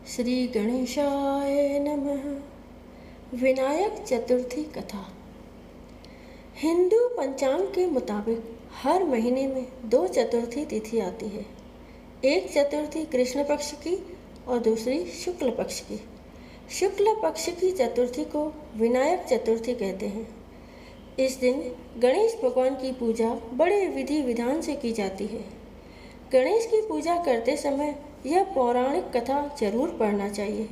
श्री गणेशाय नमः। विनायक चतुर्थी कथा। हिंदू पंचांग के मुताबिक हर महीने में 2 चतुर्थी तिथि आती है। एक चतुर्थी कृष्ण पक्ष की और दूसरी शुक्ल पक्ष की। शुक्ल पक्ष की चतुर्थी को विनायक चतुर्थी कहते हैं। इस दिन गणेश भगवान की पूजा बड़े विधि विधान से की जाती है। गणेश की पूजा करते समय यह पौराणिक कथा जरूर पढ़ना चाहिए।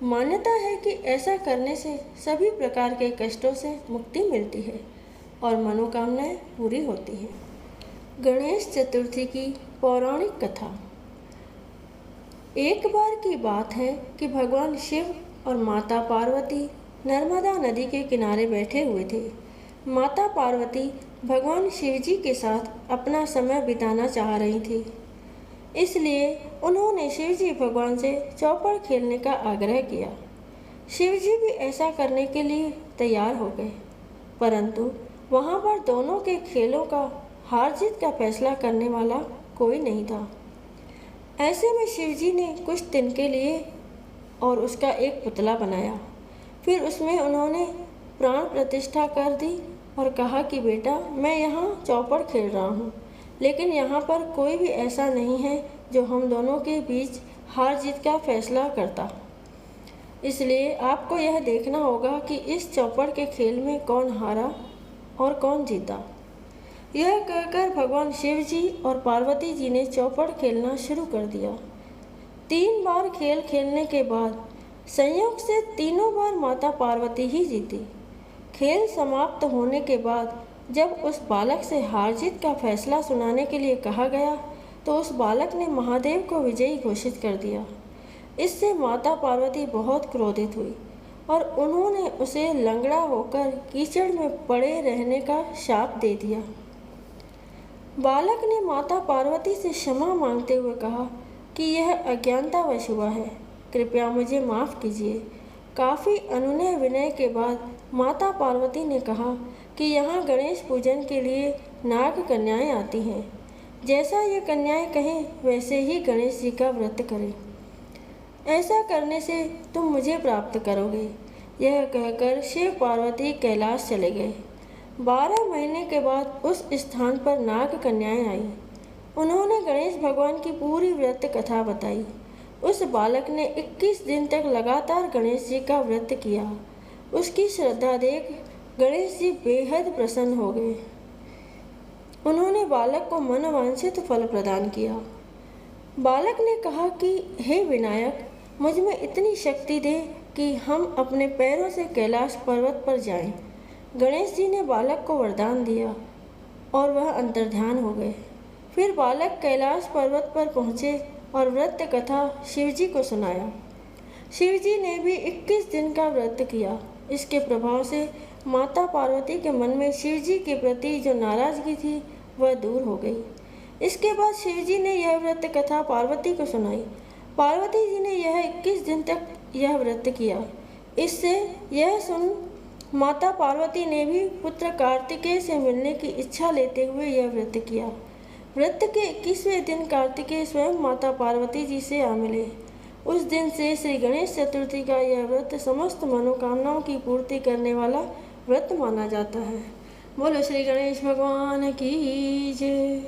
मान्यता है कि ऐसा करने से सभी प्रकार के कष्टों से मुक्ति मिलती है और मनोकामनाएं पूरी होती हैं। गणेश चतुर्थी की पौराणिक कथा। एक बार की बात है कि भगवान शिव और माता पार्वती नर्मदा नदी के किनारे बैठे हुए थे। माता पार्वती भगवान शिव जी के साथ अपना समय बिताना चाह रही थी, इसलिए उन्होंने शिव जी भगवान से चौपड़ खेलने का आग्रह किया। शिव जी भी ऐसा करने के लिए तैयार हो गए, परंतु वहाँ पर दोनों के खेलों का हार जीत का फैसला करने वाला कोई नहीं था। ऐसे में शिव जी ने कुछ दिन के लिए और उसका एक पुतला बनाया। फिर उसमें उन्होंने प्राण प्रतिष्ठा कर दी और कहा कि बेटा, मैं यहाँ चौपड़ खेल रहा हूँ, लेकिन यहाँ पर कोई भी ऐसा नहीं है जो हम दोनों के बीच हार जीत का फैसला करता। इसलिए आपको यह देखना होगा कि इस चौपड़ के खेल में कौन हारा और कौन जीता। यह कहकर भगवान शिव जी और पार्वती जी ने चौपड़ खेलना शुरू कर दिया। 3 बार खेल खेलने के बाद संयोग से तीनों बार माता पार्वती ही जीती। खेल समाप्त होने के बाद जब उस बालक से हार जीत का फैसला सुनाने के लिए कहा गया तो उस बालक ने महादेव को विजयी घोषित कर दिया। इससे माता पार्वती बहुत क्रोधित हुई और उन्होंने उसे लंगड़ा होकर कीचड़ में पड़े रहने का शाप दे दिया। बालक ने माता पार्वती से क्षमा मांगते हुए कहा कि यह अज्ञानतावश हुआ है, कृपया मुझे माफ़ कीजिए। काफ़ी अनुनय विनय के बाद माता पार्वती ने कहा कि यहाँ गणेश पूजन के लिए नाग कन्याएं आती हैं। जैसा ये कन्याएं कहें वैसे ही गणेश जी का व्रत करें। ऐसा करने से तुम मुझे प्राप्त करोगे। यह कहकर शिव पार्वती कैलाश चले गए। 12 महीने के बाद उस स्थान पर नाग कन्याएं आईं। उन्होंने गणेश भगवान की पूरी व्रत कथा बताई। उस बालक ने 21 दिन तक लगातार गणेश जी का व्रत किया। उसकी श्रद्धा देख गणेश जी बेहद प्रसन्न हो गए। उन्होंने बालक को मनवांछित फल प्रदान किया। बालक ने कहा कि हे विनायक, मुझ में इतनी शक्ति दे कि हम अपने पैरों से कैलाश पर्वत पर जाएं। गणेश जी ने बालक को वरदान दिया और वह अंतर्ध्यान हो गए। फिर बालक कैलाश पर्वत पर पहुँचे और व्रत कथा शिव जी को सुनाया। शिव जी ने भी 21 दिन का व्रत किया। इसके प्रभाव से माता पार्वती के मन में शिव जी के प्रति जो नाराजगी थी वह दूर हो गई। इसके बाद शिव जी ने यह व्रत कथा पार्वती को सुनाई। पार्वती जी ने यह 21 दिन तक यह व्रत किया। इससे यह सुन माता पार्वती ने भी पुत्र कार्तिकेय से मिलने की इच्छा लेते हुए यह व्रत किया। व्रत के 21वें दिन कार्तिकेय स्वयं माता पार्वती जी से आ मिले। उस दिन से श्री गणेश चतुर्थी का यह व्रत समस्त मनोकामनाओं की पूर्ति करने वाला व्रत माना जाता है। बोलो श्री गणेश भगवान की जय।